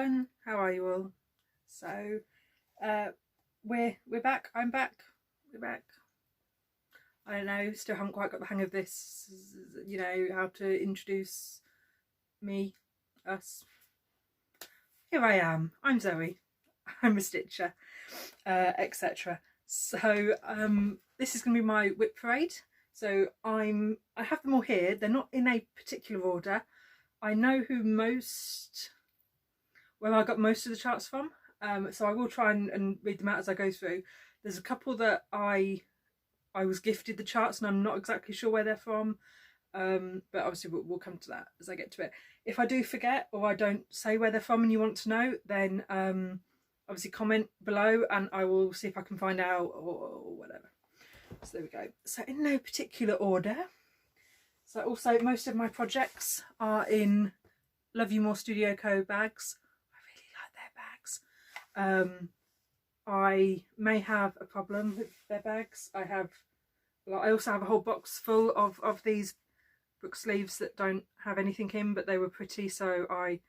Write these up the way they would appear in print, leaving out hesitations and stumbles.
everyone, how are you all? So we're back. I'm back. We're back. I don't know, still haven't quite got the hang of this, you know, how to introduce me, us. Here I am. I'm Zoe. I'm a stitcher, etc. So this is going to be my WIP Parade. So I have them all here. They're not in a particular order. I know where I got most of the charts from, so I will try and read them out as I go through. There's a couple that I was gifted the charts and I'm not exactly sure where they're from, but obviously we'll come to that as I get to it. If I do forget or I don't say where they're from and you want to know, then obviously comment below and I will see if I can find out or whatever. So there we go. So in no particular order. So also most of my projects are in Love You More Studio Co bags. I really like their bags. I may have a problem with their bags. I also have a whole box full of these book sleeves that don't have anything in, but they were pretty, so I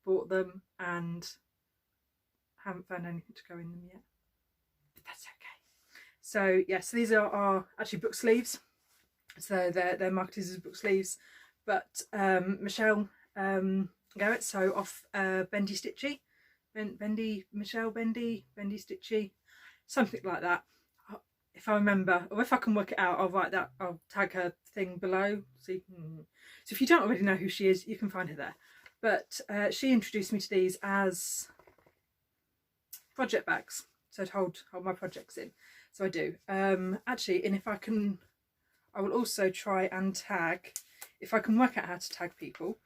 bought them and haven't found anything to go in them yet. But that's okay. So yes, these are actually book sleeves. So they're marketed as book sleeves, but Michelle Garrett, so off Bendy Stitchy, Michelle Bendy Stitchy, something like that. If I remember, or if I can work it out, I'll write that. I'll tag her thing below. So if you don't already know who she is, you can find her there. But she introduced me to these as project bags, so to hold my projects in. So I do. Actually, and if I can, I will also try and tag, if I can work out how to tag people,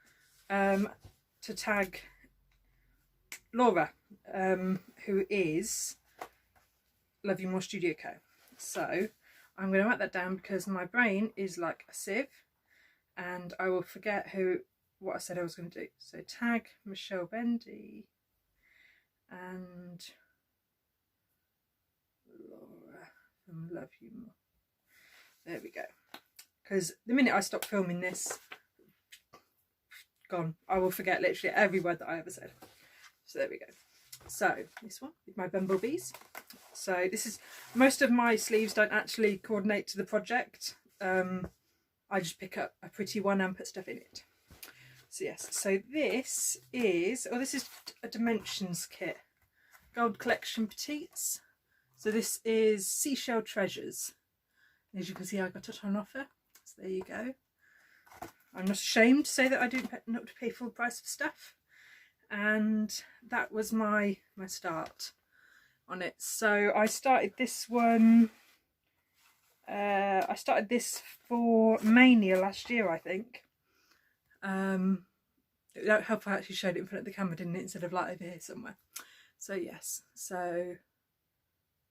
to tag Laura, who is Love You More Studio Co. So I'm going to write that down because my brain is like a sieve and I will forget what I said I was going to do. So tag Michelle Bendy and Laura from Love You More. There we go. Because the minute I stop filming this, gone. I will forget literally every word that I ever said. So there we go. So this one with my bumblebees. So this is, most of my sleeves don't actually coordinate to the project. I just pick up a pretty one and put stuff in it. So yes, so this is a dimensions kit. Gold Collection Petites. So this is Seashell Treasures. As you can see, I got it on offer, so there you go. I'm not ashamed to say that I do not to pay full price for stuff, and that was my start on it. So I started this one. I started this for Mania last year, I think. It would help if I actually showed it in front of the camera, didn't it, instead of like over here somewhere. So yes, so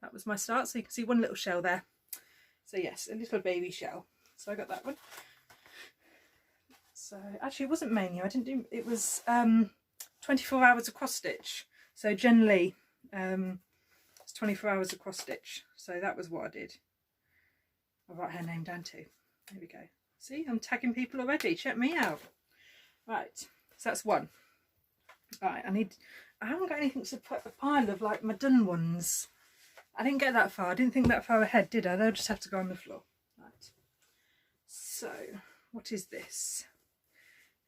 that was my start. So you can see one little shell there. So yes, a little baby shell. So I got that one. So actually it wasn't Mania, I didn't do, it was 24 hours of cross stitch. So generally it's 24 hours of cross stitch. So that was what I did. I'll write her name down too. There we go. See, I'm tagging people already. Check me out. Right, so that's one. Right, I haven't got anything to put a pile of like my done ones. I didn't get that far. I didn't think that far ahead, did I? They'll just have to go on the floor. Right. So, what is this?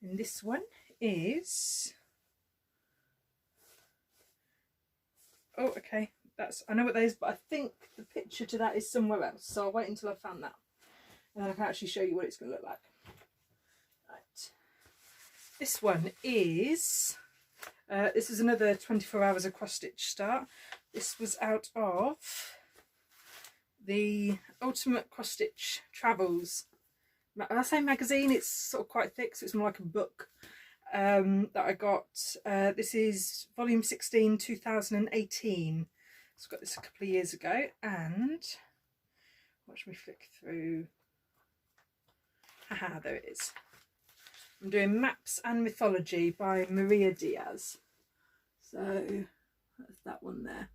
And this one is... Oh, okay. I know what that is, but I think the picture to that is somewhere else. So I'll wait until I've found that. And then I can actually show you what it's going to look like. Right. This one is... this is another 24 hours of cross stitch start. This was out of the Ultimate Cross Stitch Travels. When I say magazine, it's sort of quite thick, so it's more like a book that I got. This is volume 16, 2018. So I got this a couple of years ago, and watch me flick through. Haha, there it is. I'm doing Maps and Mythology by Maria Diaz. So that's that one there.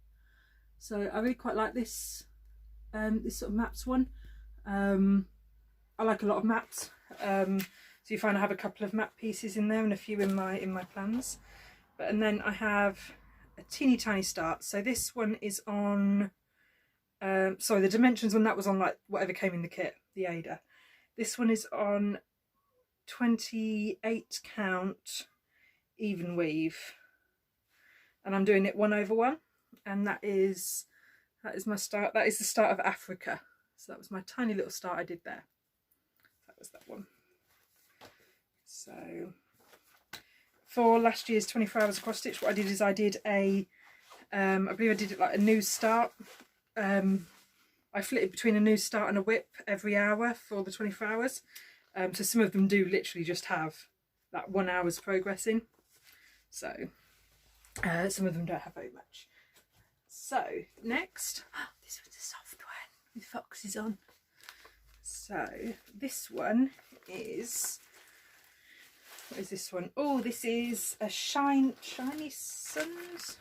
So I really quite like this this sort of maps one. I like a lot of maps. So you find I have a couple of map pieces in there and a few in my plans. and then I have a teeny tiny start. So this one is on, sorry, the dimensions one, that was on like whatever came in the kit, the Ada. This one is on 28 count even weave, and I'm doing it 1/1, and that is my start. That is the start of Africa. So that was my tiny little start I did there. That was that one. So for last year's 24 hours of cross stitch, what I did is I did a, I believe I did it like a new start. I flitted between a new start and a WIP every hour for the 24 hours. So some of them do literally just have that 1 hour's progressing. So some of them don't have very much. So next, this was a soft one with foxes on. So this one is, what is this one? Oh, this is a Shiny Suns,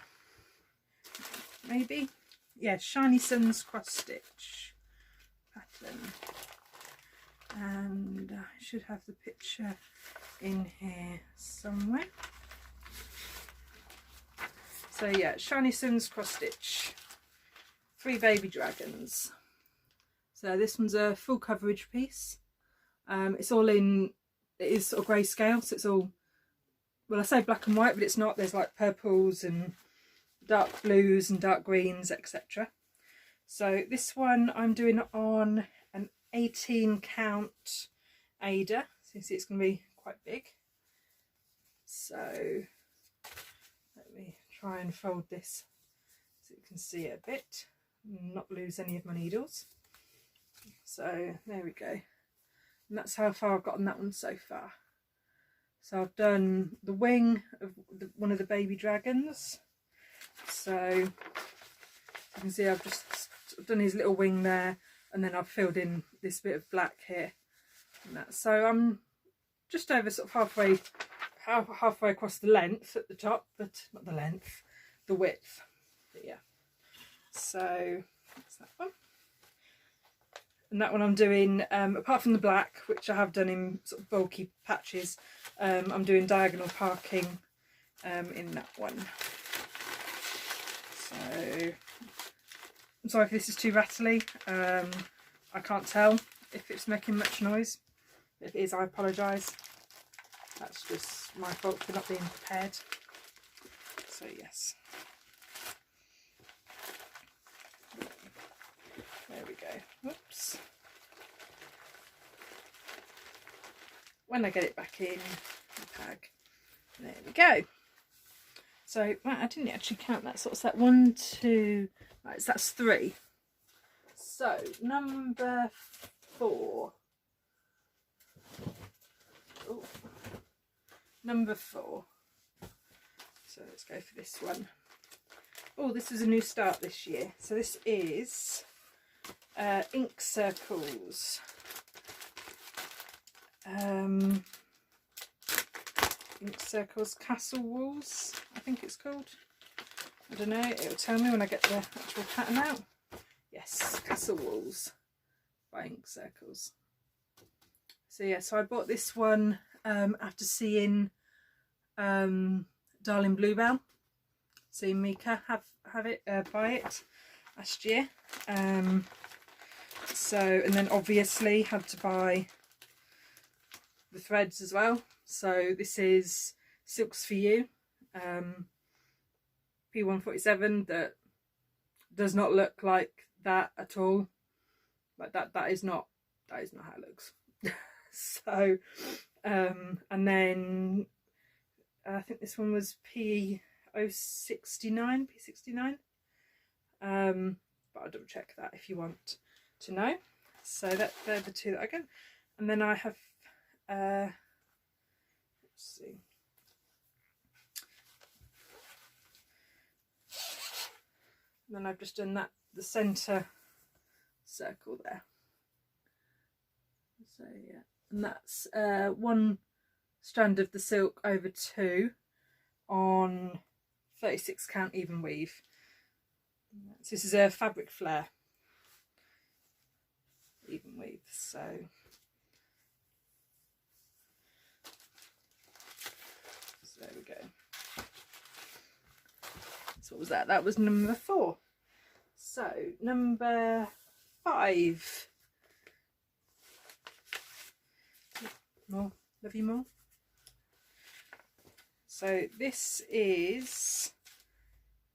maybe? Yeah, Shiny Suns cross stitch pattern. And I should have the picture in here somewhere. So yeah, Shiny Suns cross stitch, 3 baby dragons. So this one's a full coverage piece. It's all in, it is sort of grayscale, so it's all, well, I say black and white, but it's not. There's like purples and dark blues and dark greens, etc. So this one I'm doing on an 18 count Ada. So you see it's going to be quite big. So let me try and fold this so you can see it a bit, not lose any of my needles. So there we go, and that's how far I've got on that one so far. So I've done the wing of one of the baby dragons. So you can see I've just done his little wing there, and then I've filled in this bit of black here. And that. So I'm just over sort of halfway across the length at the top, but not the length, the width. But yeah. So that's that one. And that one I'm doing, apart from the black, which I have done in sort of bulky patches, I'm doing diagonal parking in that one. So I'm sorry if this is too rattly. I can't tell if it's making much noise. If it is, I apologise. That's just my fault for not being prepared. So yes. There we go. Whoops. When I get it back in the bag. There we go. So I didn't actually count that. So what's that? 1, 2, right, so that's 3. So number 4. Oh, number 4. So let's go for this one. Oh, this is a new start this year. So this is ink circles. Ink circles castle walls, I think it's called. I don't know, it'll tell me when I get the actual pattern out. Yes, castle walls by Ink Circles. So yeah, so I bought this one after seeing Darling Bluebell, seeing Mika have it, buy it last year. So, and then obviously had to buy the threads as well. So this is Silks for You, P147, that does not look like that at all. Like that is not how it looks. So and then I think this one was P69, but I'll double check that if you want to know. So they're the two that I get. And then I have let's see, and then I've just done that, the centre circle there. So yeah, and that's 1 strand of the silk over 2 on 36 count even weave. So this is a fabric flare even weave. So there we go. So what was that? That was number 4. So number 5. More, love you more. So this is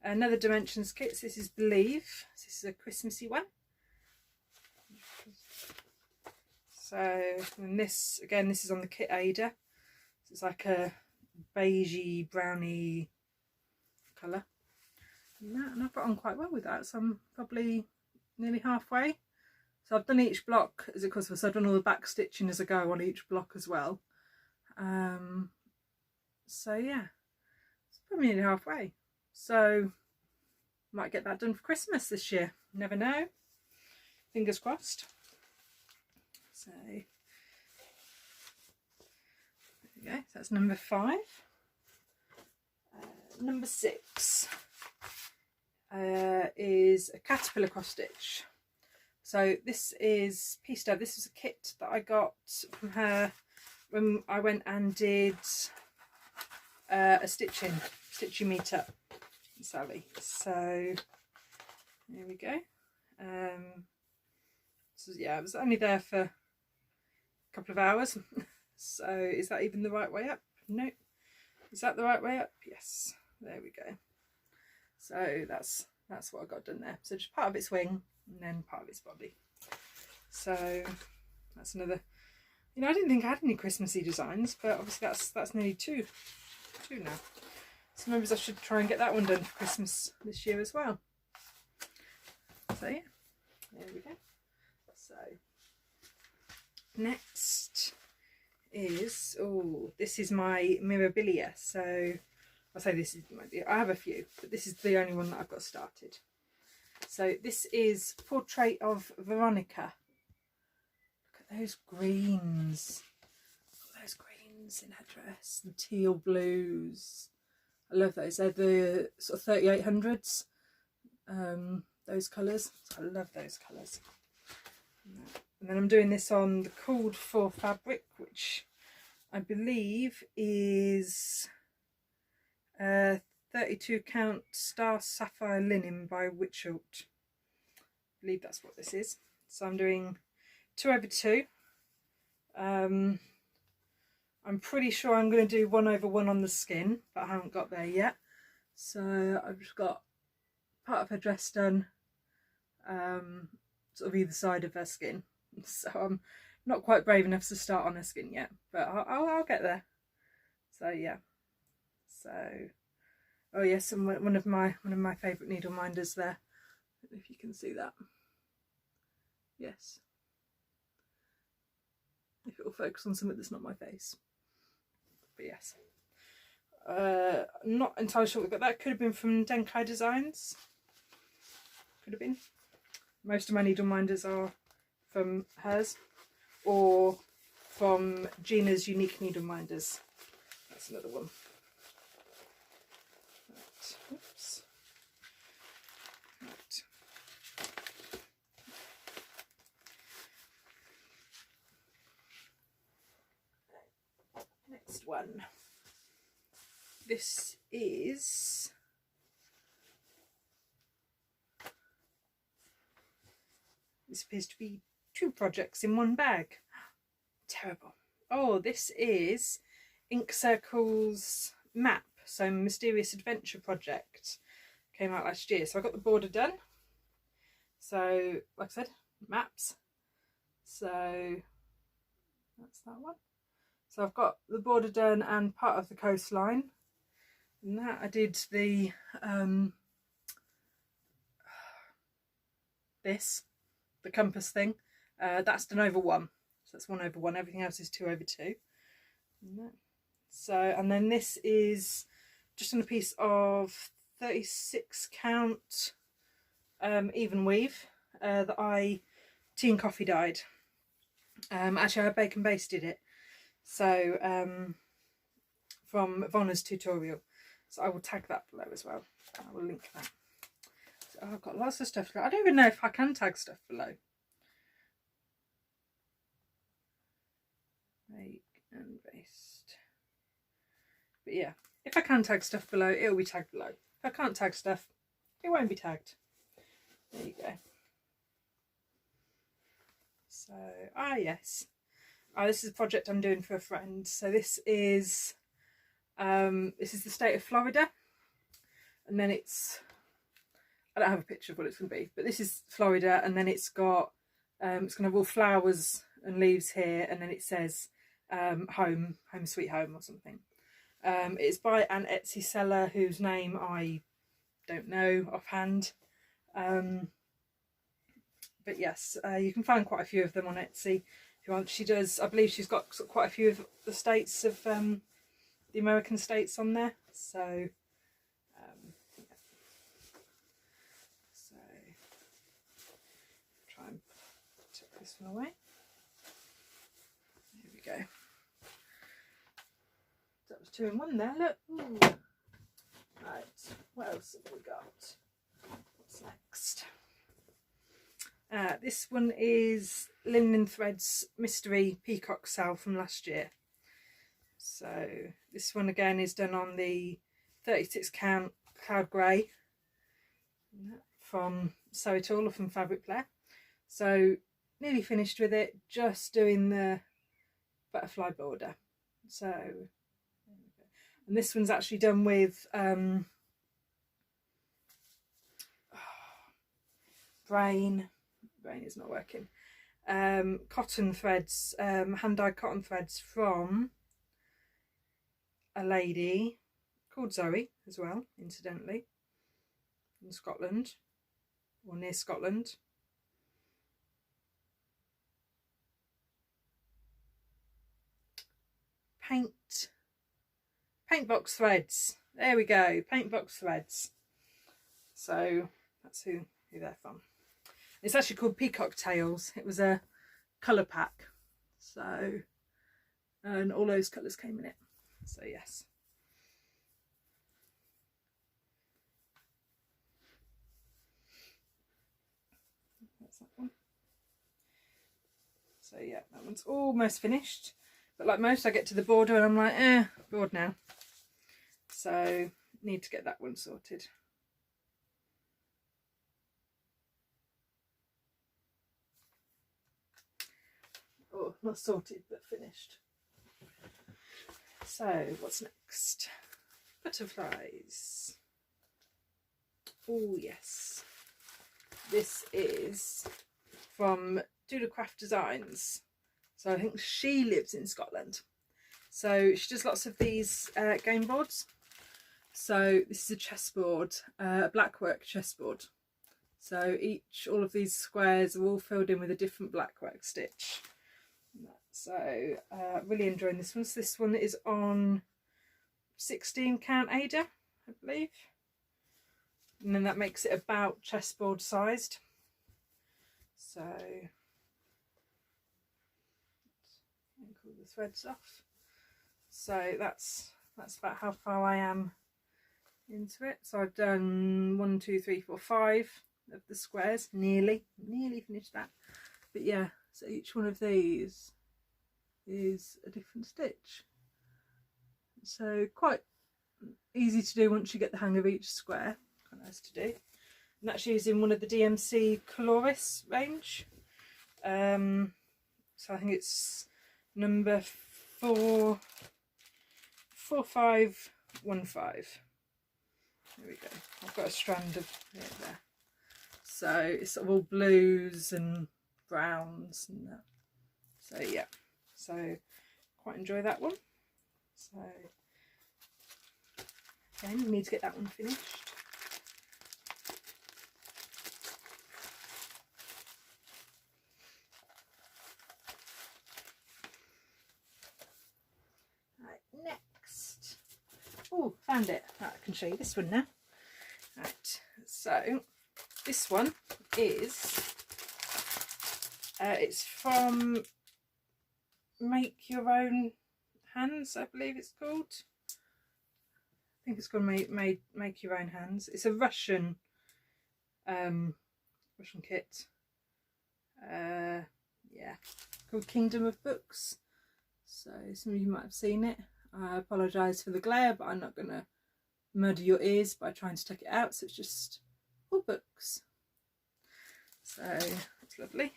another Dimensions kit. This is Believe. This is a Christmassy one. So, and this, again, this is on the kit Ada. So it's like a beigey, browny colour. And I've got on quite well with that, so I'm probably nearly halfway. So I've done each block as it goes, so I've done all the back stitching as I go on each block as well. So yeah, it's probably nearly halfway. So might get that done for Christmas this year. Never know. Fingers crossed. So there we go. So that's number 5. Number 6 is a caterpillar cross stitch. So this is pieced up. This is a kit that I got from her when I went and did a stitching meetup with Sally. So there we go. So yeah, I was only there for a couple of hours. So is that even the right way up? No. Is that the right way up? Yes. There we go. So that's what I got done there. So just part of its wing and then part of its body. So that's another. You know, I didn't think I had any Christmassy designs, but obviously that's nearly two now. So maybe I should try and get that one done for Christmas this year as well. So yeah, there we go. So next is, oh, this is my Mirabilia. So I say this is I have a few, but this is the only one that I've got started. So this is Portrait of Veronica. Look at those greens. Look at those greens in her dress. The teal blues. I love those. They're the sort of 3800s. Those colours. I love those colours. And then I'm doing this on the Called For fabric, which I believe is 32 count Star Sapphire Linen by Witchelt. I believe that's what this is. So I'm doing 2/2. I'm pretty sure I'm going to do 1/1 on the skin, but I haven't got there yet. So I've just got part of her dress done, sort of either side of her skin. So I'm not quite brave enough to start on her skin yet, but I'll get there. So yeah. So oh yes, and one of my favourite needle minders there. I don't know if you can see that. Yes. If it will focus on something that's not my face. But yes. Not entirely sure, but that could have been from Denkai Designs. Could have been. Most of my needle minders are from hers, or from Gina's Unique Needle Minders. That's another one. Right. Oops. Right. Next one. This is appears to be 2 projects in one bag. Terrible. Oh, this is Ink Circle's map, so Mysterious Adventure project. Came out last year. So I got the border done. So, like I said, maps. So that's that one. So I've got the border done and part of the coastline. And that I did the the compass thing. That's done over 1. So that's 1/1. Everything else is 2/2. So, and then this is just on a piece of 36 count even weave that I tea and coffee dyed. Actually I bacon basted it. So from Vonna's tutorial. So I will tag that below as well. I will link that. So I've got lots of stuff. I don't even know if I can tag stuff below. Bake and baste. But yeah, if I can tag stuff below, it will be tagged below. If I can't tag stuff, it won't be tagged. There you go. So, yes. This is a project I'm doing for a friend. So this is the state of Florida, and then it's, I don't have a picture of what it's going to be, but this is Florida, and then it's got it's going to have all flowers and leaves here, and then it says home sweet home or something. It's by an Etsy seller whose name I don't know offhand, but yes, you can find quite a few of them on Etsy if you want. She does, I believe she's got quite a few of the states of the American states on there, so yeah. So try and take this one away. Here we go. That was 2 in 1 there, look. Ooh. Right, what else have we got? What's next? This one is Linen Threads Mystery Peacock Sale from last year. So this one again is done on the 36 count cloud grey from Sew It All or from Fabric Player. So nearly finished with it, just doing the butterfly border. So, and this one's actually done with brain is not working. Cotton threads, hand-dyed cotton threads from a lady called Zoe as well, incidentally, in Scotland, or near Scotland. Paintbox threads. There we go, Paintbox threads. So that's who they're from. It's actually called Peacock Tails. It was a colour pack, so, and all those colours came in it. So yes. That's that one. So yeah, that one's almost finished. But like most, I get to the border and I'm like, bored now. So need to get that one sorted. Oh, not sorted, but finished. So what's next? Butterflies. Oh yes. This is from Craft Designs. So I think she lives in Scotland. So she does lots of these game boards. So this is a chessboard, a blackwork chessboard. So all of these squares are all filled in with a different blackwork stitch. So really enjoying this one. So this one is on 16 count Ada, I believe. And then that makes it about chessboard sized. So pull the threads off. So that's about how far I am into it. So I've done 1, 2, 3, 4, 5 of the squares, nearly finished that. But yeah, so each one of these is a different stitch. So quite easy to do once you get the hang of each square. Quite nice to do. And that's using one of the DMC Coloris range. So I think it's number 4515. There we go. I've got a strand of it there. So it's sort of all blues and browns and that. So yeah, so quite enjoy that one. So again, we need to get that one finished. Next, oh, found it. Right, I can show you this one now. Right, so this one is it's from Make Your Own Hands, I believe it's called. I think it's called Make Your Own Hands. It's a Russian kit. Yeah, called Kingdom of Books. So some of you might have seen it. I apologise for the glare, but I'm not going to murder your ears by trying to take it out, so it's just all books. So that's lovely.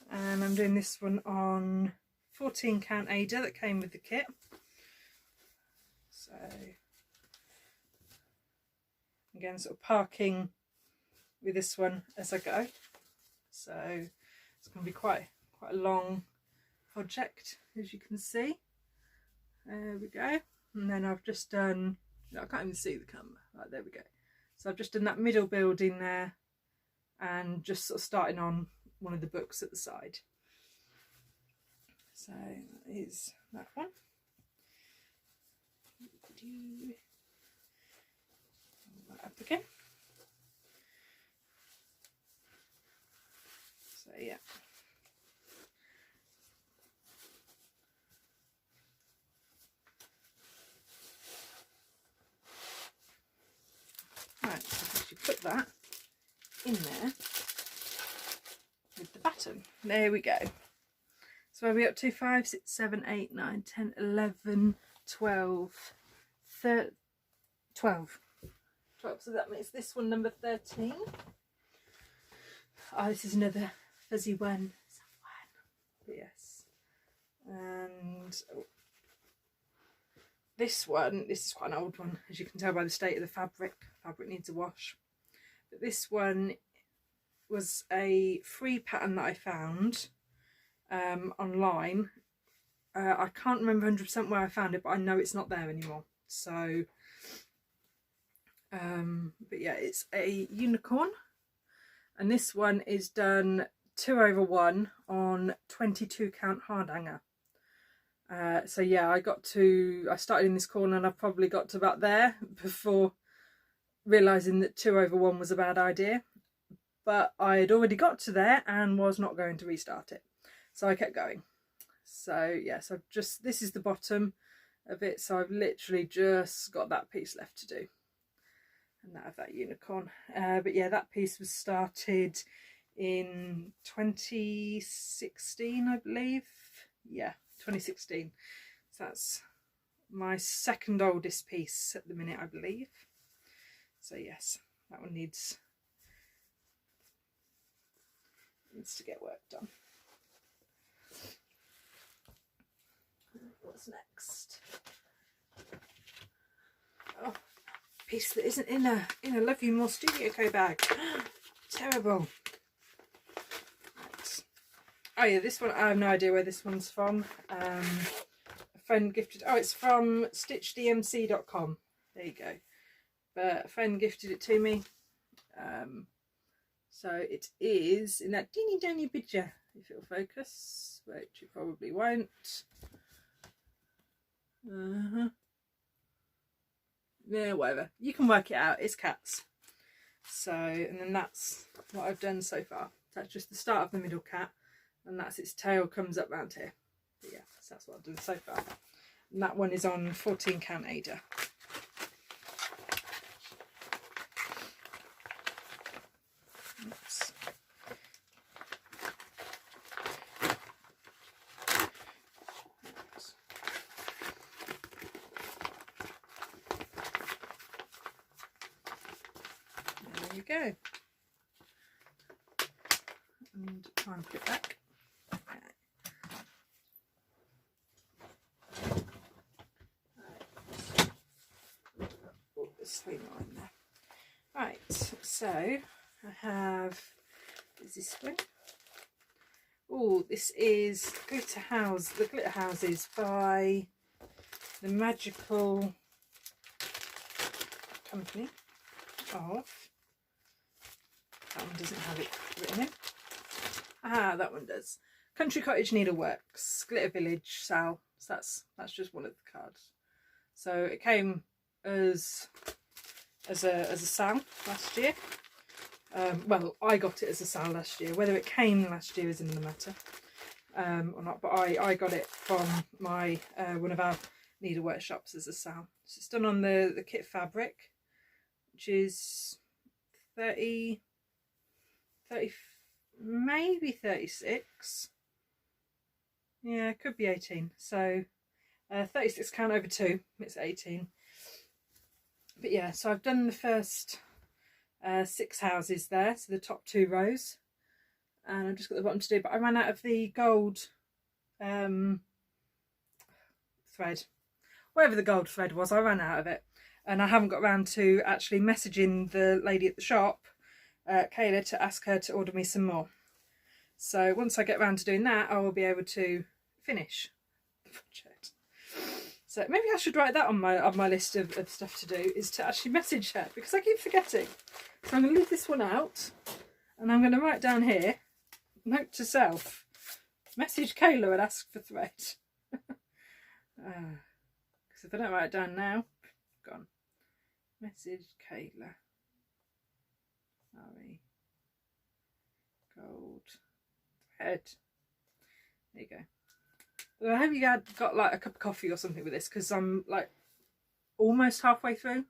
And I'm doing this one on 14 count Ada that came with the kit. So again, sort of parking with this one as I go. So it's going to be quite a long project, as you can see. There we go. And then I've just done, I can't even see the camera. Right, there we go. So I've just done that middle building there and just sort of starting on one of the books at the side. So that is that one. Pull that up again. So yeah. Right, so you put that in there with the button. There we go. So where are we up to? 5, 6, 7, 8, 9, 10, 11, 12, 13, 12. So that makes this one number 13. Oh, this is another fuzzy one. But yes. And this is quite an old one, as you can tell by the state of the fabric. Fabric needs a wash. But this one was a free pattern that I found online. I can't remember 100% where I found it, but I know it's not there anymore. So, but yeah, it's a unicorn, and this one is done 2/1 on 22 count hard hanger. So yeah, I started in this corner and I probably got to about there before realising that 2/1 was a bad idea. But I had already got to there and was not going to restart it. So I kept going. So yes, this is the bottom of it. So I've literally just got that piece left to do. And that of that unicorn. But yeah, that piece was started in 2016, I believe. Yeah, 2016. So that's my second oldest piece at the minute, I believe. So yes, that one needs to get work done. What's next? Oh, piece that isn't in a Love You More Studio Co bag. Terrible. Right. Oh yeah, this one, I have no idea where this one's from. A friend gifted, it's from stitchdmc.com. There you go. But a friend gifted it to me. So it is in that teeny tiny picture, if it'll focus, which it probably won't. Yeah, whatever. You can work it out. It's cats. So, and then that's what I've done so far. That's just the start of the middle cat, and that's its tail comes up round here. But yeah, so that's what I've done so far. And that one is on 14 count Ada. Oops. There you go. And try and put it back. Oh, there's 3 more in there. Right, so I have, is this one? Oh, this is Glitter House, the Glitter Houses by the Magical Company of, that one doesn't have it written in. Ah, that one does. Country Cottage Needleworks, Glitter Village, Sal. So that's just one of the cards. So it came as a Sal last year. Well, I got it as a Sal last year. Whether it came last year is another matter, or not. But I got it from my one of our needlework shops as a Sal. So it's done on the kit fabric, which is 30, maybe 36. Yeah, it could be 18. So 36 count over 2, it's 18. But yeah, so I've done the first 6 houses there, so the top 2 rows, and I've just got the bottom to do, but I ran out of the gold thread, whatever the gold thread was. I ran out of it, and I haven't got around to actually messaging the lady at the shop, Kayla, to ask her to order me some more. So once I get around to doing that, I will be able to finish the project. So maybe I should write that on my list of stuff to do, is to actually message her, because I keep forgetting. So I'm going to leave this one out, and I'm going to write down here, note to self, message Kayla and ask for thread. Because if I don't write it down now, gone. Message Kayla. Sorry. Gold thread. There you go. Well, I hope you got like a cup of coffee or something with this, because I'm like almost halfway through.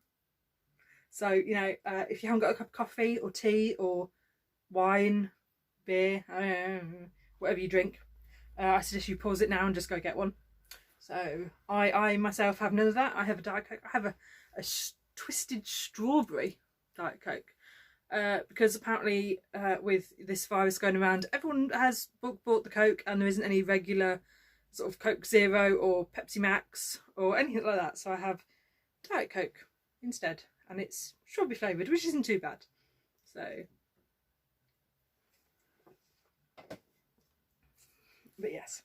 So, you know, if you haven't got a cup of coffee or tea or wine, beer, whatever you drink, I suggest you pause it now and just go get one. So I myself have none of that. I have a Diet Coke. I have a twisted strawberry Diet Coke. Because apparently with this virus going around, everyone has bought the Coke, and there isn't any regular sort of Coke Zero or Pepsi Max or anything like that. So I have Diet Coke instead, and it's strawberry flavoured, which isn't too bad. So, but yes,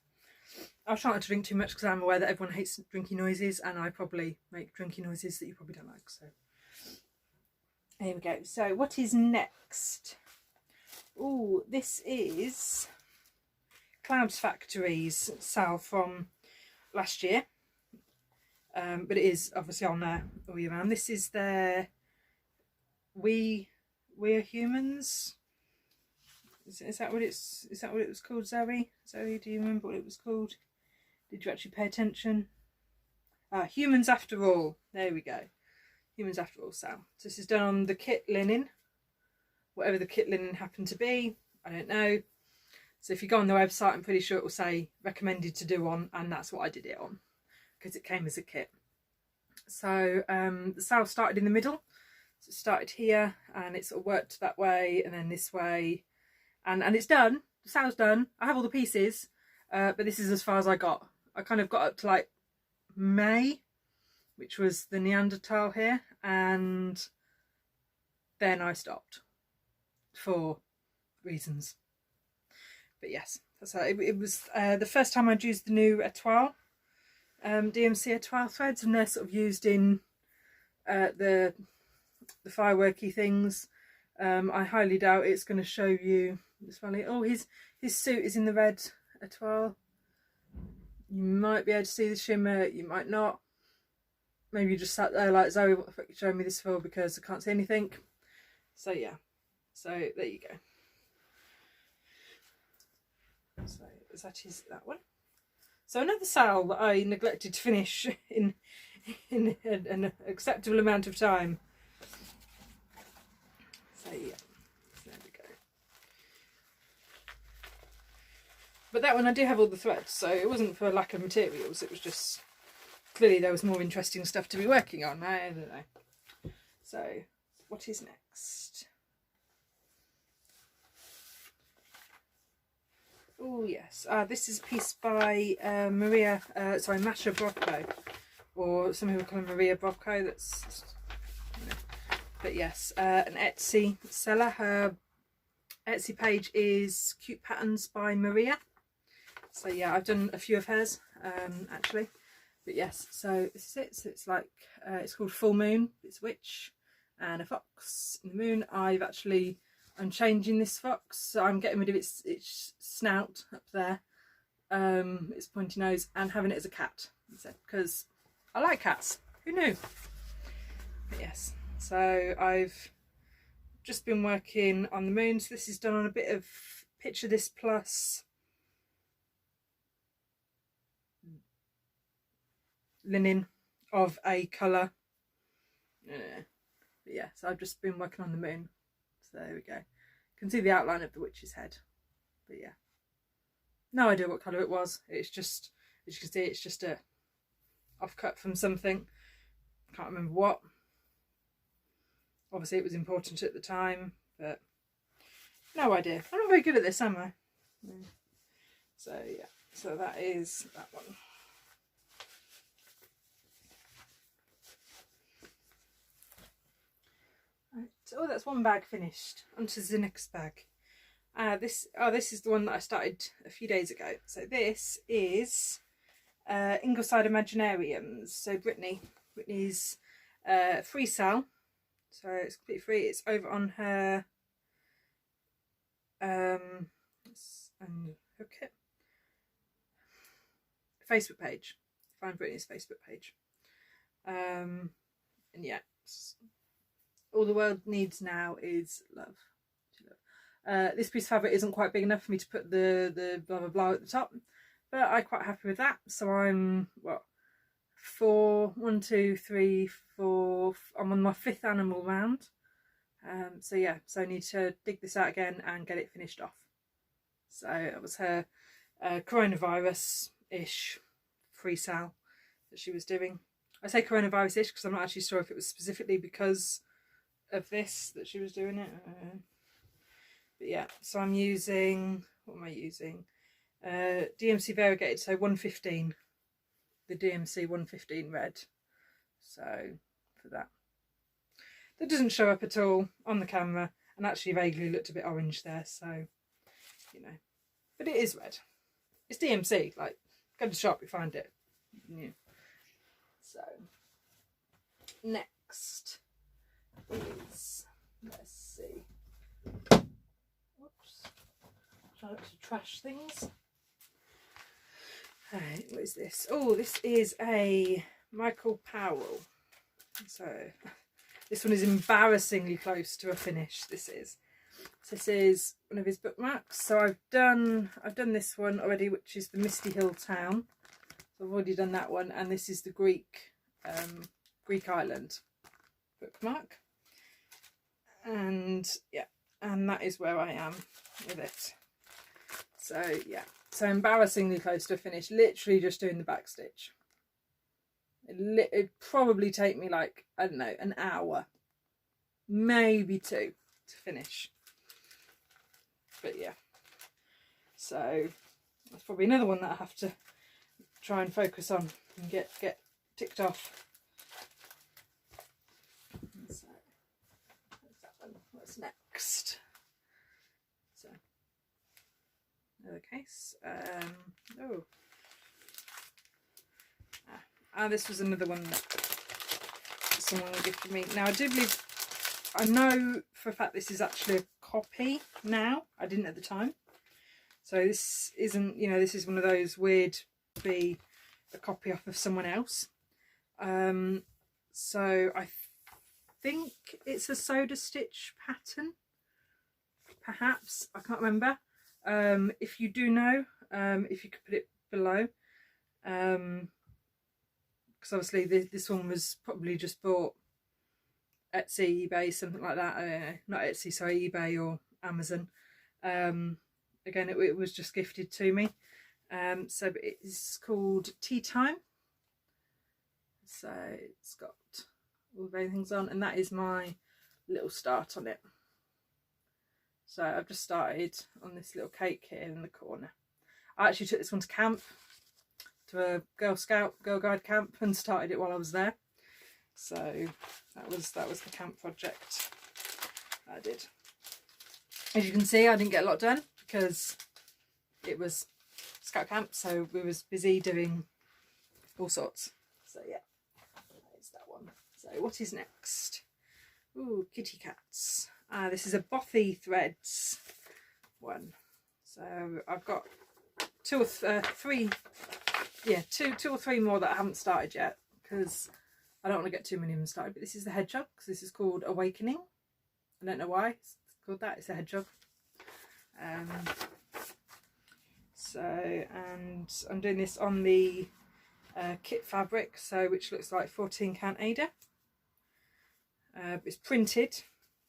I'll try not to drink too much, because I'm aware that everyone hates drinky noises, and I probably make drinky noises that you probably don't like. So here we go. So what is next? Oh, this is Clouds Factory's sale from last year, but it is obviously on there all year round. This is their We Are Humans. Is that what it was called, Zoe? Zoe, do you remember what it was called? Did you actually pay attention? Humans After All. There we go. Humans After All sale. So this is done on the kit linen, whatever the kit linen happened to be. I don't know. So if you go on the website, I'm pretty sure it will say recommended to do on, and that's what I did it on, because it came as a kit. So the sale started in the middle. So it started here, and it sort of worked that way and then this way, and it's done. The sale's done. I have all the pieces, but this is as far as I got. I kind of got up to like May, which was the Neanderthal here, and then I stopped for reasons. But yes, that's how it was. The first time I'd used the new Etoile, DMC Etoile threads, and they're sort of used in the fireworky things. I highly doubt it's going to show you this one. Oh, his suit is in the red Etoile. You might be able to see the shimmer, you might not. Maybe you just sat there like, Zoe, what the fuck are you showing me this for, because I can't see anything. So yeah, so there you go. So that is that one. So another sale that I neglected to finish in an acceptable amount of time. So yeah, there we go. But that one I do have all the threads, so it wasn't for lack of materials, it was just clearly there was more interesting stuff to be working on. I don't know. So what is next? Oh yes, this is a piece by Masha Brocco, or some people call her Maria Brocco. That's, you know. But yes, an Etsy seller. Her Etsy page is Cute Patterns by Maria. So yeah, I've done a few of hers actually. But yes, so this is it. So it's like it's called Full Moon. It's a witch and a fox in the moon. I'm changing this fox, so I'm getting rid of its snout up there, its pointy nose, and having it as a cat instead, because I like cats. Who knew? But yes, so I've just been working on the moon. So this is done on a bit of Picture This Plus linen of a colour. But yeah, so I've just been working on the moon. So there we go. You can see the outline of the witch's head. But yeah, no idea what colour it was. It's just, as you can see, it's just a offcut from something. Can't remember what. obviously it was important at the time, but no idea. I'm not very good at this, am I? So yeah, so that is that one. Right. Oh, that's one bag finished. Onto the next bag. This is the one that I started a few days ago. So this is Ingleside Imaginariums. So Brittany's free sale. So it's completely free. It's over on her let's unhook it. Facebook page. Find Brittany's Facebook page. And yeah, all the world needs now is love. This piece of fabric isn't quite big enough for me to put the blah blah blah at the top, but I'm quite happy with that. So I'm what, 1, 2, 3, 4. I'm on my 5th animal round. So yeah, so I need to dig this out again and get it finished off. So it was her coronavirus-ish free sale that she was doing. I say coronavirus-ish because I'm not actually sure if it was specifically because of this that she was doing it. But yeah, so I'm using, what am I using? DMC variegated, so 115. The DMC 115 red. So for that. That doesn't show up at all on the camera and actually vaguely looked a bit orange there, so you know. But it is red. It's DMC, like go to the shop, you find it. Yeah. So next is, let's see. Whoops. Try not to trash things. Alright, what is this? Oh, this is a Michael Powell. So this one is embarrassingly close to a finish. This is one of his bookmarks. So I've done this one already, which is the Misty Hill Town. So I've already done that one, and this is the Greek island bookmark. And yeah, and that is where I am with it. So yeah, so embarrassingly close to a finish. Literally just doing the back stitch. It'd probably take me like, I don't know, an hour, maybe 2 to finish. But yeah, so that's probably another one that I have to try and focus on and get ticked off. So that's that one. What's next? So another case. This was another one that someone gifted me. Now I know for a fact this is actually a copy now. I didn't at the time. So this isn't, you know, this is one of those weird be a copy off of someone else. So I think it's a soda stitch pattern. Perhaps, I can't remember. If you do know, if you could put it below. Because obviously this one was probably just bought Etsy, eBay, something like that. Not Etsy, sorry, eBay or Amazon. Again, it was just gifted to me. So it's called Tea Time. So it's got all the very things on, and that is my little start on it. So I've just started on this little cake here in the corner. I actually took this one to camp, to a Girl Scout, Girl Guide camp, and started it while I was there. So that was the camp project I did. As you can see, I didn't get a lot done because it was Scout camp, so we was busy doing all sorts. So yeah, there's that one. So what is next? Ooh, kitty cats. This is a Bothy Threads one. So I've got two or three more that I haven't started yet because I don't want to get too many of them started. But this is the hedgehog, because this is called Awakening. I don't know why it's called that. It's a hedgehog. And I'm doing this on the kit fabric, so which looks like 14 count Ada. It's printed,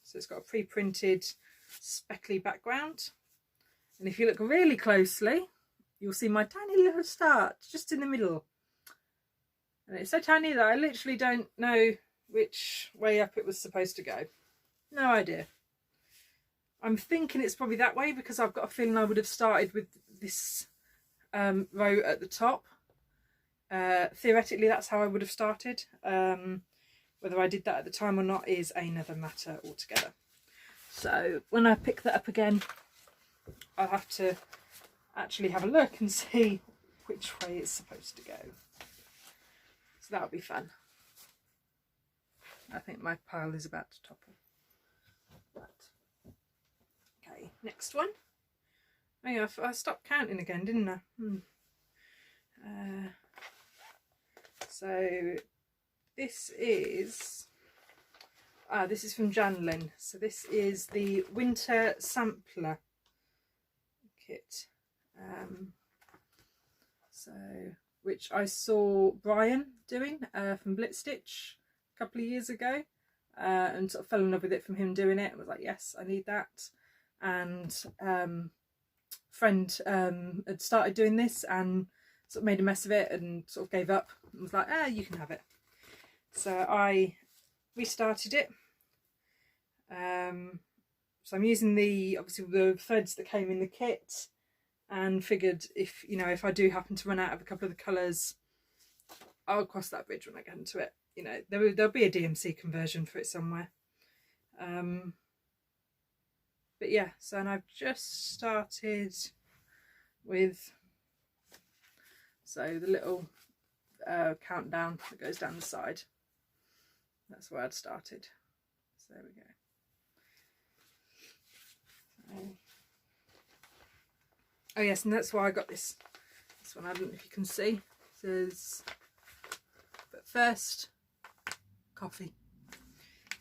so it's got a pre-printed speckly background. And if you look really closely, you'll see my tiny little star just in the middle. And it's so tiny that I literally don't know which way up it was supposed to go. No idea. I'm thinking it's probably that way because I've got a feeling I would have started with this row at the top. Theoretically, that's how I would have started. Whether I did that at the time or not is another matter altogether. So when I pick that up again, I'll have to actually have a look and see which way it's supposed to go. So that'll be fun. I think my pile is about to topple. But, okay, next one. Oh yeah, I stopped counting again, didn't I? So this is from Janlin. So this is the Winter Sampler kit. Which I saw Brian doing from Blitzstitch a couple of years ago, and sort of fell in love with it from him doing it. I was like, yes, I need that. And friend had started doing this and sort of made a mess of it and sort of gave up and was like, you can have it. So I restarted it. So I'm using obviously the threads that came in the kit, and figured if I do happen to run out of a couple of the colours, I'll cross that bridge when I get into it. There'll be a DMC conversion for it somewhere. But yeah, so and I've just started with the little countdown that goes down the side. That's where I'd started. So there we go. Oh yes, and that's why I got this one. I don't know if you can see. It says, but first, coffee.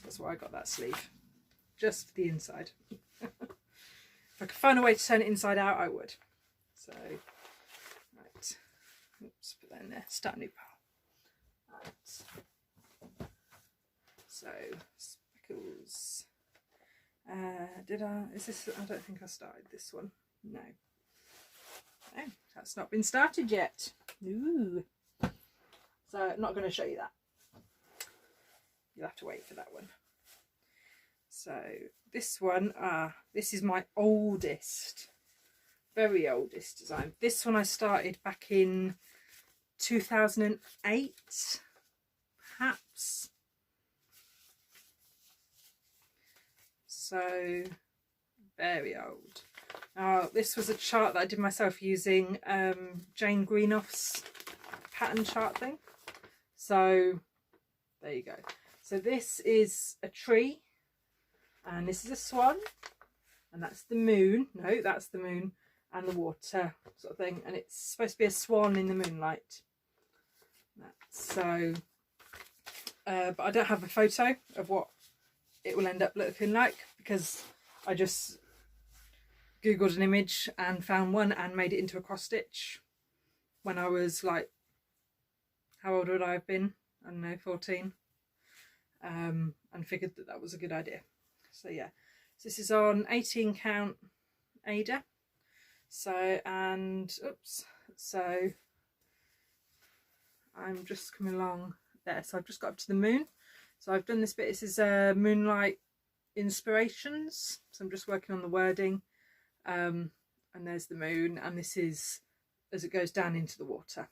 That's why I got that sleeve. Just for the inside. If I could find a way to turn it inside out, I would. So, right. Oops, put that in there. Start a new pile. Right. So, speckles. Is this? I don't think I started this one. No. No, that's not been started yet. Ooh. So I'm not going to show you that. You'll have to wait for that one. So this one, this is my oldest, very oldest design. This one I started back in 2008, perhaps. So very old. Now this was a chart that I did myself using Jane Greenoff's pattern chart thing. So there you go. So this is a tree, and this is a swan, and that's the moon. No, that's the moon and the water sort of thing, and it's supposed to be a swan in the moonlight. So, but I don't have a photo of what it will end up looking like because I just googled an image and found one and made it into a cross stitch when I was like, how old would I have been? I don't know, 14. And figured that was a good idea. So yeah, so this is on 18 count Ada. So, and oops, so I'm just coming along there. So I've just got up to the moon. So I've done this bit. This is Moonlight Inspirations. So I'm just working on the wording. And there's the moon, and this is as it goes down into the water.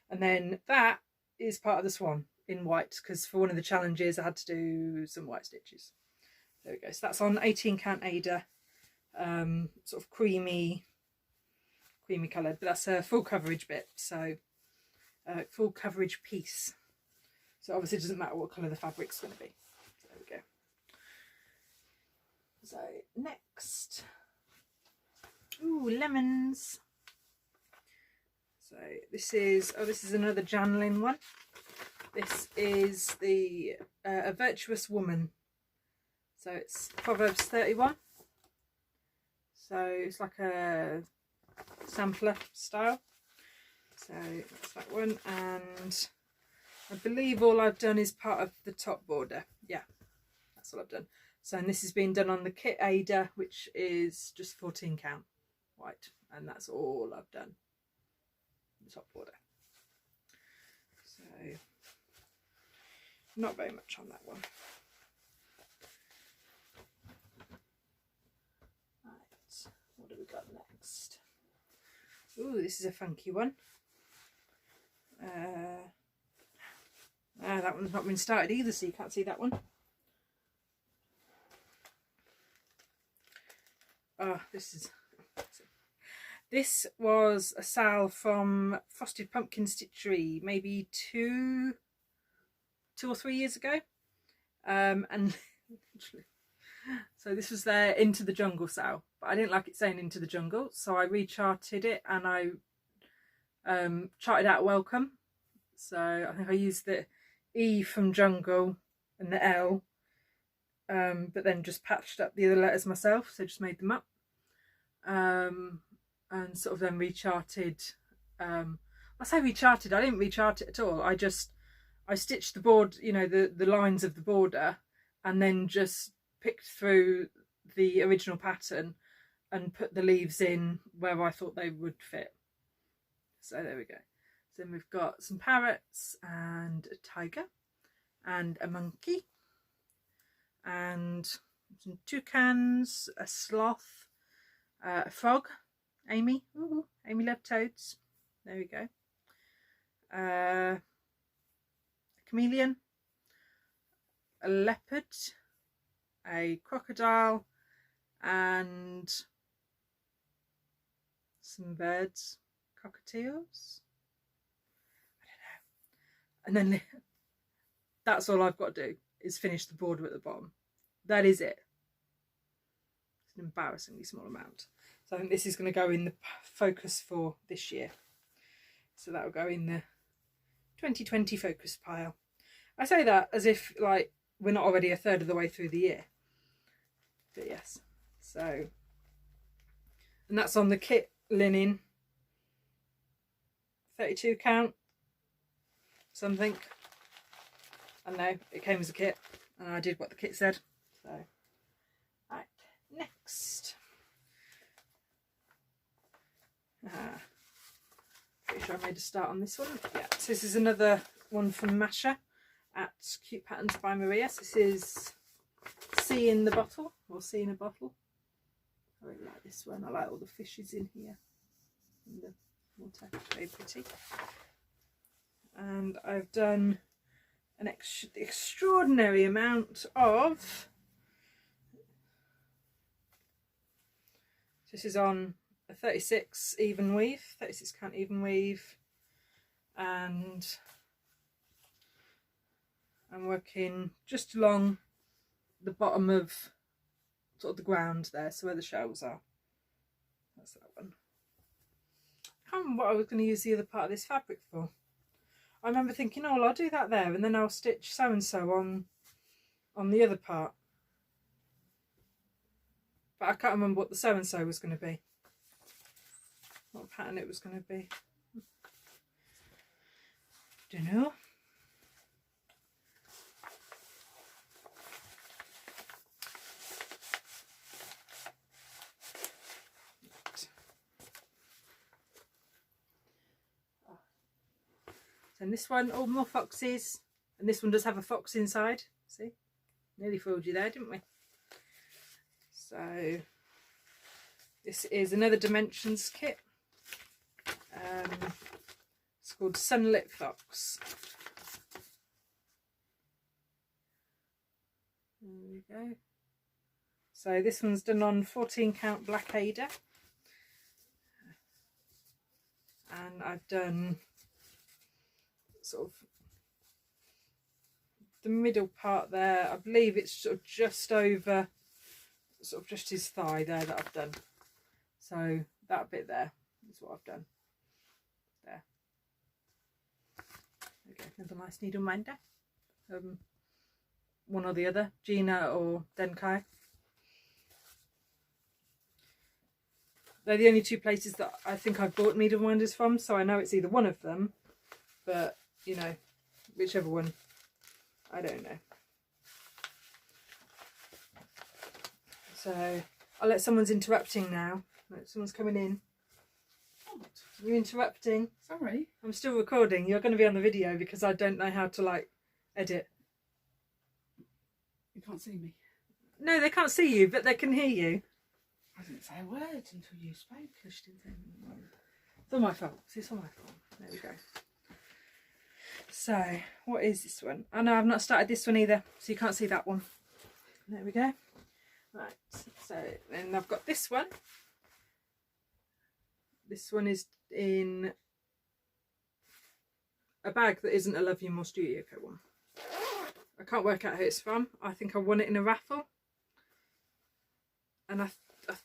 And then that is part of the swan in white, because for one of the challenges I had to do some white stitches. There we go. So that's on 18 count Ada, sort of creamy coloured, but that's a full coverage bit, so full coverage piece. So obviously it doesn't matter what colour the fabric's going to be. So there we go. So next, ooh, lemons. So this is another Janlin one. This is the A Virtuous Woman. So it's Proverbs 31. So it's like a sampler style. So that's that one, and I believe all I've done is part of the top border. Yeah, that's all I've done. So, and this has been done on the kit Ada, which is just 14 count white, and that's all I've done. The top border. So not very much on that one. next. Ooh, this is a funky one. That one's not been started either, so you can't see that one. Oh, this was a sale from Frosted Pumpkin Stitchery maybe two or 3 years ago. And so this was their Into the Jungle sale, but I didn't like it saying Into the Jungle, so I recharted it and I charted out Welcome. So I think I used the E from Jungle and the L, but then just patched up the other letters myself, so just made them up, and sort of then recharted. I say recharted, I didn't rechart it at all. I stitched the board, you know, the lines of the border, and then just picked through the original pattern and put the leaves in where I thought they would fit. So there we go. So then we've got some parrots and a tiger and a monkey and some toucans, a sloth, a frog, Amy. Ooh, Amy loved toads. There we go. A chameleon, a leopard, a crocodile, and some birds, cockatiels. I don't know. And then that's all I've got to do is finish the border at the bottom. That is it. It's an embarrassingly small amount. So I think this is going to go in the focus for this year. So that will go in the 2020 focus pile. I say that as if like we're not already a third of the way through the year. But yes. So, and that's on the kit linen. 32 count. Something. I don't know, it came as a kit and I did what the kit said. So, right, next. Pretty sure I made a start on this one. Yeah, so this is another one from Masha at Cute Patterns by Maria. So this is Sea in the Bottle, or Sea in a Bottle. I really like this one. I like all the fishes in here. And the water, very pretty. And I've done an extraordinary amount of, this is on a 36 even weave, 36 count even weave, and I'm working just along the bottom of sort of the ground there, so where the shells are. That's that one. I can't remember what I was going to use the other part of this fabric for. I remember thinking, oh, well, I'll do that there and then I'll stitch so-and-so on the other part. But I can't remember what the so-and-so was going to be. What pattern it was going to be. Don't know. And this one, oh, more foxes, and this one does have a fox inside. See, nearly fooled you there, didn't we? So this is another Dimensions kit. It's called Sunlit Fox. There we go. So this one's done on 14 count Black Ada, and I've done sort of the middle part there. I believe it's sort of just over, sort of just his thigh there that I've done. So that bit there is what I've done there. Okay, another nice needle minder. One or the other, Gina or Denkai. They're the only two places that I think I've bought needle minders from, so I know it's either one of them, but you know, whichever one, I don't know. So I'll let someone's interrupting now. Someone's coming in. What? You're interrupting. Sorry. I'm still recording. You're going to be on the video because I don't know how to like edit. You can't see me. No, they can't see you, but they can hear you. I didn't say a word until you spoke. She didn't say anything. It's all my fault. It's all my fault. There we go. So, what is this one? Oh no, I've not started this one either, so you can't see that one. There we go. Right, so then I've got this one. This one is in a bag that isn't a Love You More Studio Co one. I can't work out who it's from. I think I won it in a raffle. And I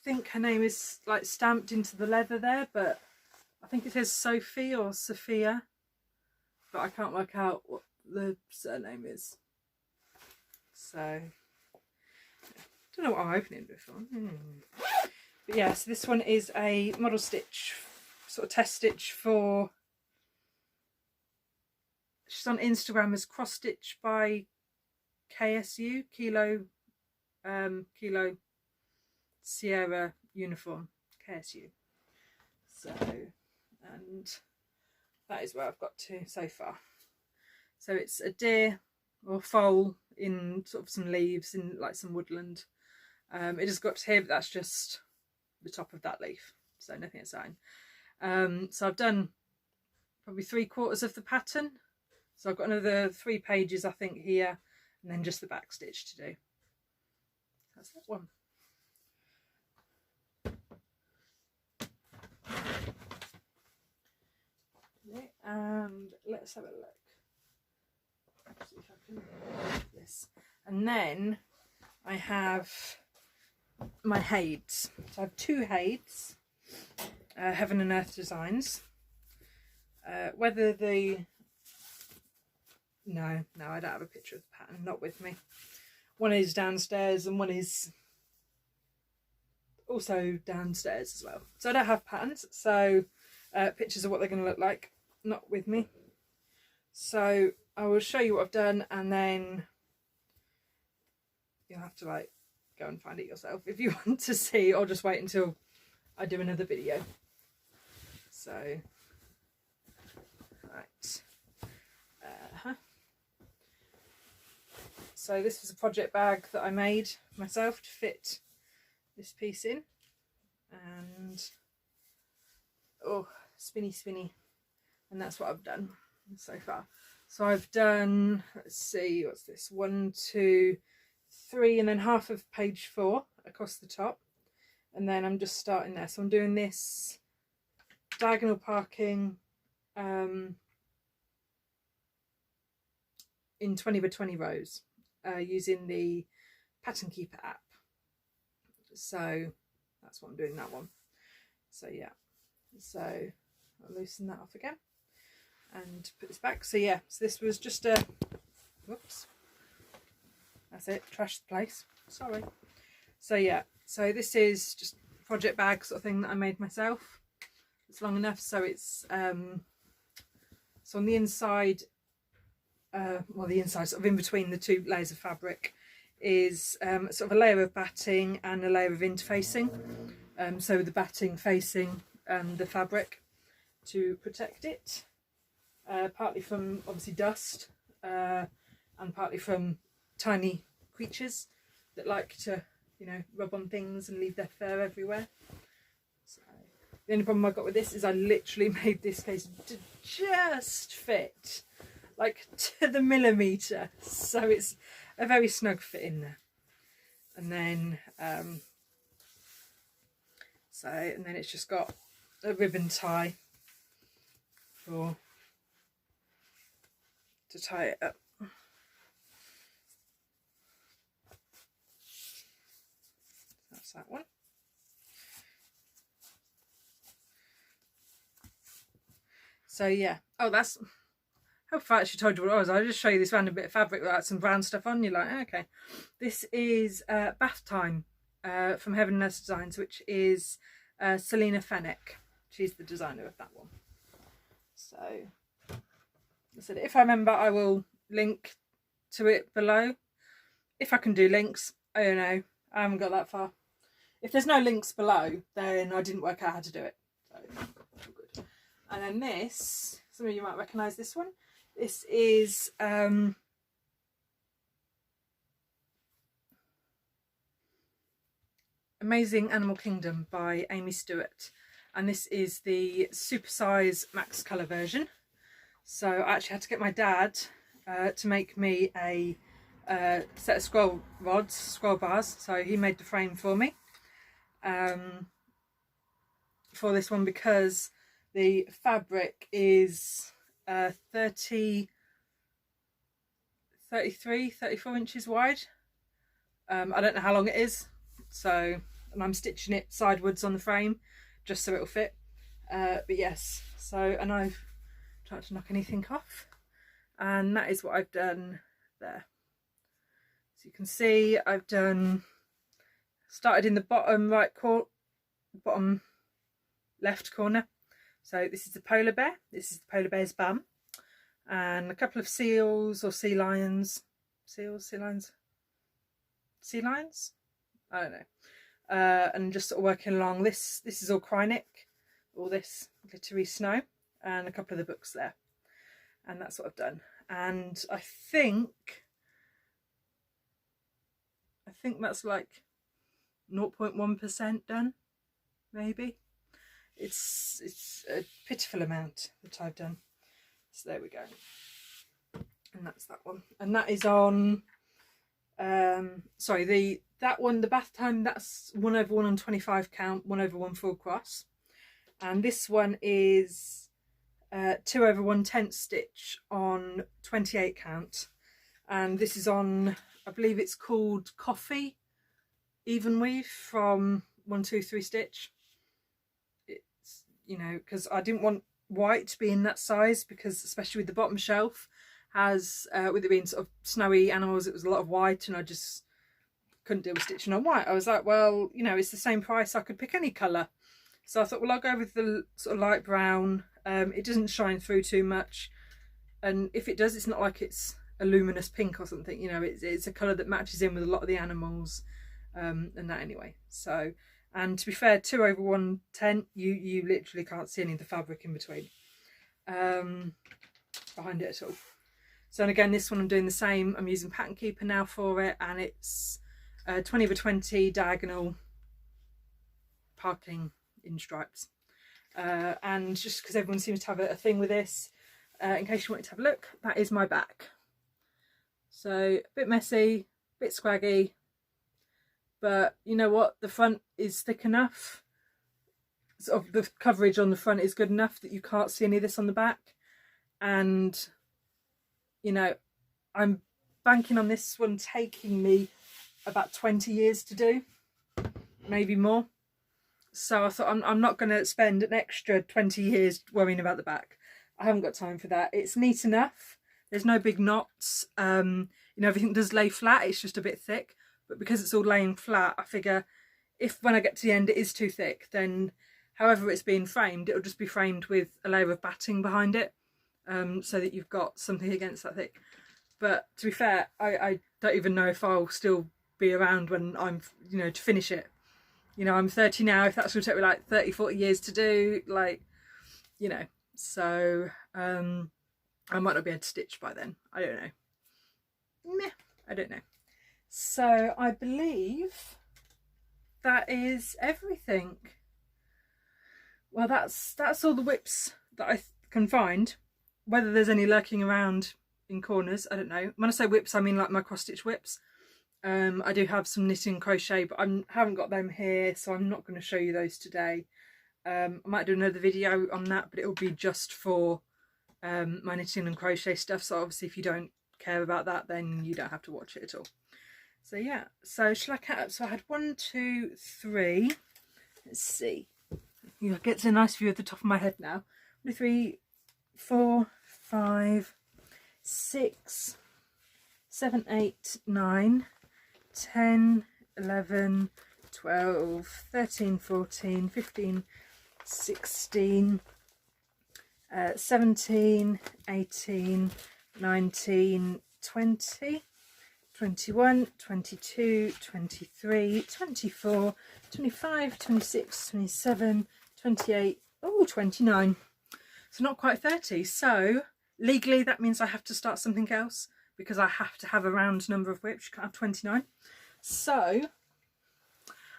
think her name is like stamped into the leather there, but I think it says Sophie or Sophia. But I can't work out what the surname is. So, I don't know what I'm opening before. But yeah, so this one is a model stitch, sort of test stitch for... She's on Instagram as Cross Stitch by KSU, Kilo Sierra Uniform, KSU. So, and that is where I've got to so far. So it's a deer or foal in sort of some leaves in like some woodland. It just got to here, but that's just the top of that leaf, so nothing inside. So I've done probably 3/4 of the pattern. So I've got another 3 pages, I think, here, and then just the back stitch to do. That's that one. Okay, and let's have a look. Let's see if I can do this. And then I have my Hades. So I have 2 Hades, Heaven and Earth Designs. Whether the... No, I don't have a picture of the pattern, not with me. One is downstairs and one is also downstairs as well. So I don't have patterns, so pictures of what they're going to look like, not with me. So I will show you what I've done, and then you'll have to like go and find it yourself if you want to see, or just wait until I do another video. So, right. So this was a project bag that I made myself to fit this piece in, and oh, spinny, and that's what I've done so far. So I've done, let's see, what's this, 1, 2, 3, and then half of page 4 across the top, and then I'm just starting there. So I'm doing this diagonal parking in 20 by 20 rows. Using the Pattern Keeper app. So that's what I'm doing, that one. So yeah, so I'll loosen that off again and put this back. So yeah, so this was just a, whoops, that's it, trashed the place, sorry. So yeah, so this is just a project bag sort of thing that I made myself. It's long enough, so it's so on the inside, well, the inside sort of in between the 2 layers of fabric is sort of a layer of batting and a layer of interfacing. So the batting facing the fabric to protect it, partly from obviously dust and partly from tiny creatures that like to, you know, rub on things and leave their fur everywhere. So the only problem I've got with this is I literally made this case to just fit, like to the millimetre, so it's a very snug fit in there. And then and then it's just got a ribbon tie to tie it up. That's that one. So yeah, oh, that's, how far she told you what it was. I'll just show you this random bit of fabric with like some brown stuff on. You're like, okay. This is Bath Time from Heaven and Earth Designs, which is Selena Fennick. She's the designer of that one. So I said, if I remember, I will link to it below. If I can do links, I don't know. I haven't got that far. If there's no links below, then I didn't work out how to do it. So all good. And then this, some of you might recognise this one. This is Amazing Animal Kingdom by Amy Stewart, and this is the supersize max colour version. So I actually had to get my dad to make me a set of scroll bars, so he made the frame for me for this one, because the fabric is 33, 34 inches wide. I don't know how long it is, so, and I'm stitching it sidewards on the frame just so it'll fit. But yes, so, and I've tried to knock anything off, and that is what I've done there. So you can see I've started in the bottom bottom left corner. So this is the polar bear, this is the polar bear's bum, and a couple of seals or sea lions, sea lions, I don't know, and just sort of working along. This is all Krynic, all this glittery snow, and a couple of the books there, and that's what I've done. And I think that's like 0.1% done, maybe. It's a pitiful amount that I've done. So there we go, and that's that one, and that is on sorry, that one, the bath time, that's 1/1 on 25 count, 1/1 full cross, and this one is 2/1/10 stitch on 28 count, and this is on, I believe it's called Coffee Even Weave from 123 Stitch. It's, you know, because I didn't want white to be in that size, because especially with the bottom shelf has with it being sort of snowy animals, it was a lot of white, and I just couldn't deal with stitching on white. I was like, well, you know, it's the same price, I could pick any colour. So I thought, well, I'll go with the sort of light brown. It doesn't shine through too much, and if it does, it's not like it's a luminous pink or something, you know, it's a colour that matches in with a lot of the animals, and that anyway. So, and to be fair, 2/110, you literally can't see any of the fabric in between behind it at all. So, and again, this one I'm doing the same. I'm using Pattern Keeper now for it, and it's 20/20 diagonal parking in stripes. And just because everyone seems to have a thing with this, in case you wanted to have a look, that is my back. So a bit messy, a bit scraggy, but you know what, the front is thick enough, sort of the coverage on the front is good enough that you can't see any of this on the back. And you know, I'm banking on this one taking me about 20 years to do, maybe more. So I thought, I'm not going to spend an extra 20 years worrying about the back. I haven't got time for that. It's neat enough. There's no big knots. You know, everything does lay flat. It's just a bit thick. But because it's all laying flat, I figure if when I get to the end it is too thick, then however it's being framed, it'll just be framed with a layer of batting behind it, so that you've got something against that thick. But to be fair, I don't even know if I'll still be around when I'm, you know, to finish it. You know, I'm 30 now. If that's going to take me like 30, 40 years to do, like, you know, so I might not be able to stitch by then. I don't know. Meh, I don't know. So I believe that is everything. Well, that's all the WIPs that I can find. Whether there's any lurking around in corners, I don't know. When I say WIPs, I mean like my cross stitch WIPs. I do have some knitting and crochet, but I haven't got them here, so I'm not going to show you those today. I might do another video on that, but it will be just for my knitting and crochet stuff. So obviously if you don't care about that, then you don't have to watch it at all. So yeah, so shall I count up? So I had 1, 2, 3. Let's see. You get a nice view of the top of my head now. 1, 2, 3, 4, 5, 6, 7, 8, 9, 10, 11, 12, 13, 14, 15, 16, 17, 18, 19, 20, 21, 22, 23, 24, 25, 26, 27, 28, oh, 29. So not quite 30. So legally that means I have to start something else, because I have to have a round number of WIPs. You can't have 29. So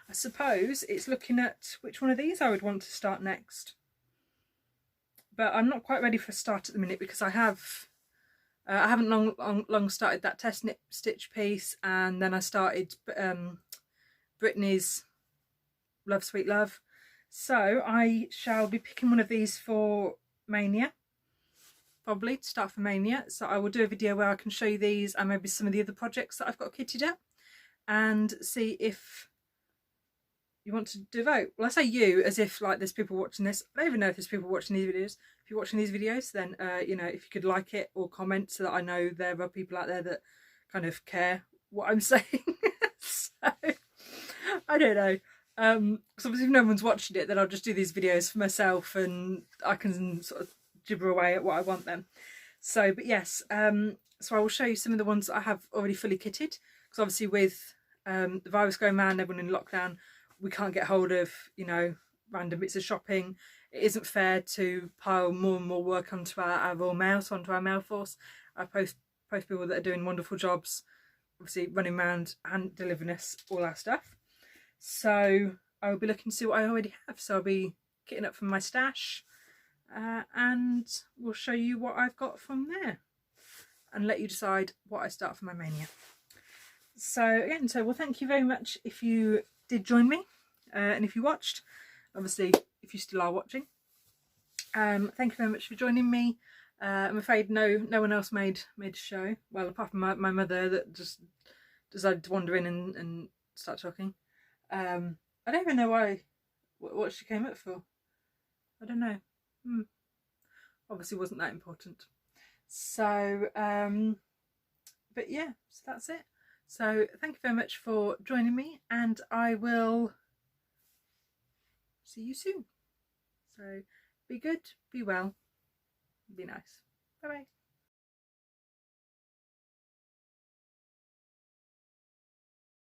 I suppose it's looking at which one of these I would want to start next. But I'm not quite ready for a start at the minute because I haven't long started that test knit stitch piece, and then I started Brittany's Love Sweet Love. So I shall be picking one of these for Mania, probably to start for Mania. So I will do a video where I can show you these and maybe some of the other projects that I've got kitted up, and see if you want to do a vote. Well, I say you as if like there's people watching this. I don't even know if there's people watching these videos. If you're watching these videos, then you know, if you could like it or comment so that I know there are people out there that kind of care what I'm saying. So I don't know. Because obviously if no one's watching it, then I'll just do these videos for myself and I can sort of gibber away at what I want them. So, but yes, so I will show you some of the ones that I have already fully kitted, because obviously with the virus going around, everyone in lockdown, we can't get hold of, you know, random bits of shopping. It isn't fair to pile more and more work onto our raw mail, so onto our mail force. I post people that are doing wonderful jobs, obviously running around and delivering us all our stuff. So I will be looking to see what I already have. So I'll be kitting up from my stash, and we'll show you what I've got from there and let you decide what I start for my Mania. So again, well, thank you very much if you did join me, and if you watched, obviously if you still are watching, thank you very much for joining me. I'm afraid no one else made a show, well, apart from my mother that just decided to wander in and start talking. I don't even know what she came up for. I don't know. Obviously wasn't that important. So but yeah, so that's it. So thank you very much for joining me, and I will see you soon. So be good, be well, be nice. Bye bye.